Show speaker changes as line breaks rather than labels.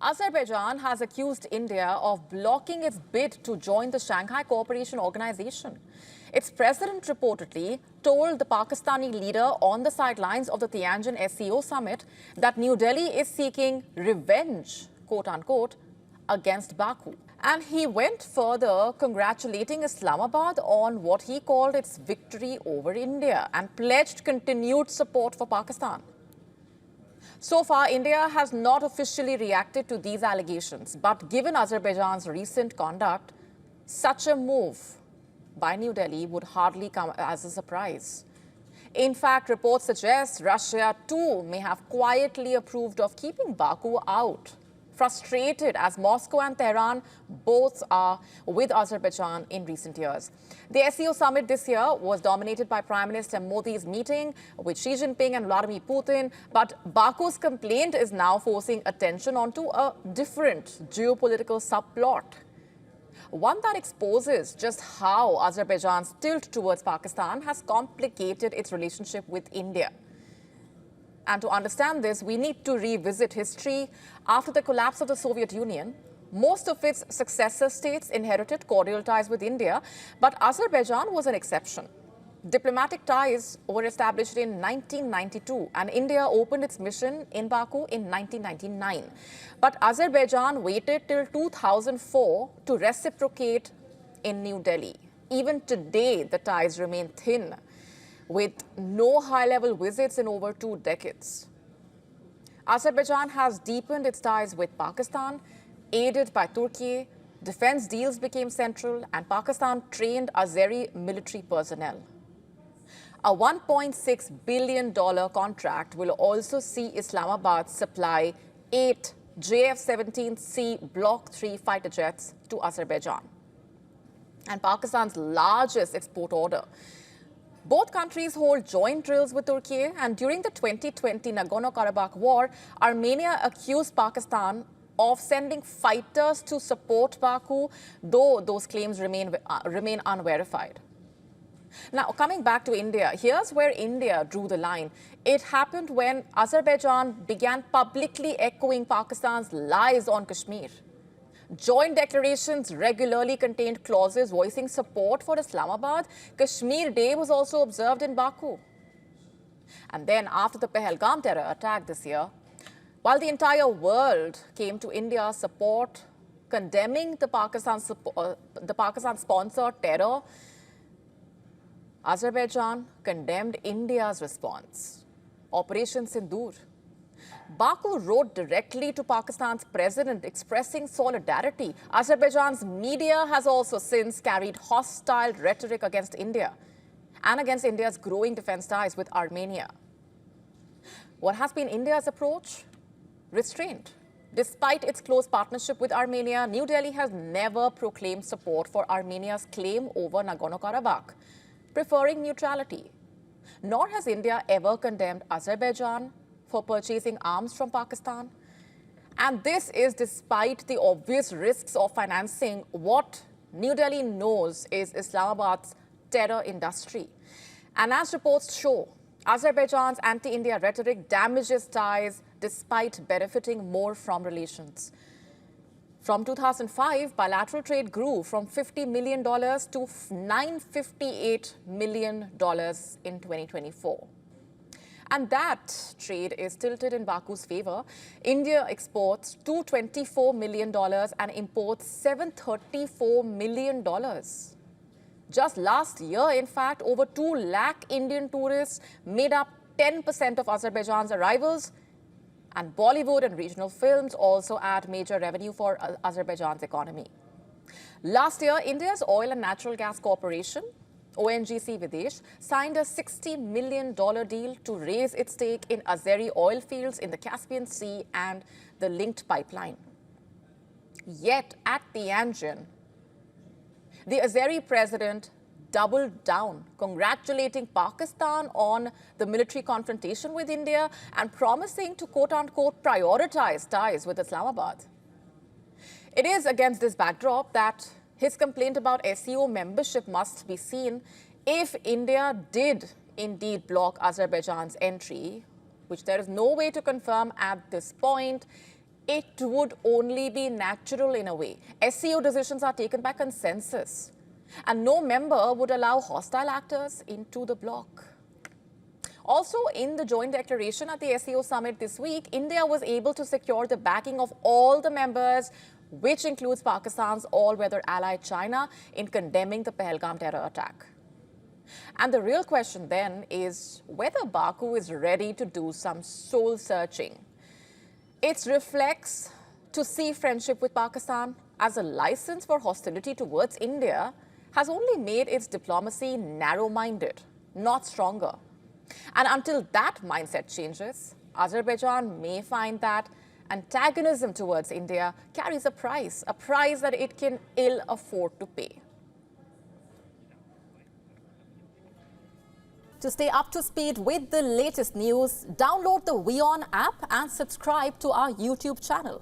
Azerbaijan has accused India of blocking its bid to join the Shanghai Cooperation Organization. Its president reportedly told the Pakistani leader on the sidelines of the Tianjin SCO Summit that New Delhi is seeking revenge, quote-unquote, against Baku. And he went further, congratulating Islamabad on what he called its victory over India and pledged continued support for Pakistan. So far, India has not officially reacted to these allegations, but given Azerbaijan's recent conduct, such a move by New Delhi would hardly come as a surprise. In fact, reports suggest Russia too may have quietly approved of keeping Baku out, frustrated as Moscow and Tehran both are with Azerbaijan in recent years. The SCO Summit this year was dominated by Prime Minister Modi's meeting with Xi Jinping and Vladimir Putin, but Baku's complaint is now forcing attention onto a different geopolitical subplot. One that exposes just how Azerbaijan's tilt towards Pakistan has complicated its relationship with India. And to understand this, we need to revisit history. After the collapse of the Soviet Union, most of its successor states inherited cordial ties with India, but Azerbaijan was an exception. Diplomatic ties were established in 1992, and India opened its mission in Baku in 1999. But Azerbaijan waited till 2004 to reciprocate in New Delhi. Even today, the ties remain thin, with no high-level visits in over 2 decades. Azerbaijan has deepened its ties with Pakistan, aided by Turkey. Defense deals became central, and Pakistan trained Azeri military personnel. A $1.6 billion contract will also see Islamabad supply 8 JF-17C Block 3 fighter jets to Azerbaijan, and Pakistan's largest export order. Both countries hold joint drills with Turkey, and during the 2020 Nagorno-Karabakh war, Armenia accused Pakistan of sending fighters to support Baku, though those claims remain unverified. Now, coming back to India, here's where India drew the line. It happened when Azerbaijan began publicly echoing Pakistan's lies on Kashmir. Joint declarations regularly contained clauses voicing support for Islamabad. Kashmir Day was also observed in Baku. And then after the Pahalgam terror attack this year, while the entire world came to India's support, condemning the Pakistan-sponsored terror, Azerbaijan condemned India's response, Operation Sindoor. Baku wrote directly to Pakistan's president expressing solidarity. Azerbaijan's media has also since carried hostile rhetoric against India and against India's growing defense ties with Armenia. What has been India's approach? Restraint. Despite its close partnership with Armenia, New Delhi has never proclaimed support for Armenia's claim over Nagorno-Karabakh, preferring neutrality. Nor has India ever condemned Azerbaijan for purchasing arms from Pakistan. And this is despite the obvious risks of financing what New Delhi knows is Islamabad's terror industry. And as reports show, Azerbaijan's anti-India rhetoric damages ties despite benefiting more from relations. From 2005, bilateral trade grew from $50 million to $958 million in 2024. And that trade is tilted in Baku's favor. India exports $224 million and imports $734 million. Just last year, in fact, over 2 lakh Indian tourists made up 10% of Azerbaijan's arrivals. And Bollywood and regional films also add major revenue for Azerbaijan's economy. Last year, India's Oil and Natural Gas Corporation, ONGC Videsh, signed a $60 million deal to raise its stake in Azeri oil fields in the Caspian Sea and the linked pipeline. Yet at Tianjin, the Azeri president doubled down, congratulating Pakistan on the military confrontation with India and promising to quote-unquote prioritize ties with Islamabad. It is against this backdrop that his complaint about SCO membership must be seen. If India did indeed block Azerbaijan's entry, which there is no way to confirm at this point, It would only be natural in a way. SCO decisions are taken by consensus, and no member would allow hostile actors into the bloc. Also, in the joint declaration at the SCO Summit this week, India was able to secure the backing of all the members, which includes Pakistan's all-weather ally China, in condemning the Pahalgam terror attack. And the real question then is whether Baku is ready to do some soul-searching. It reflects to see friendship with Pakistan as a license for hostility towards India has only made its diplomacy narrow-minded, not stronger. And until that mindset changes, Azerbaijan may find that antagonism towards India carries a price that it can ill afford to pay. To stay up to speed with the latest news, download the WION app and subscribe to our YouTube channel.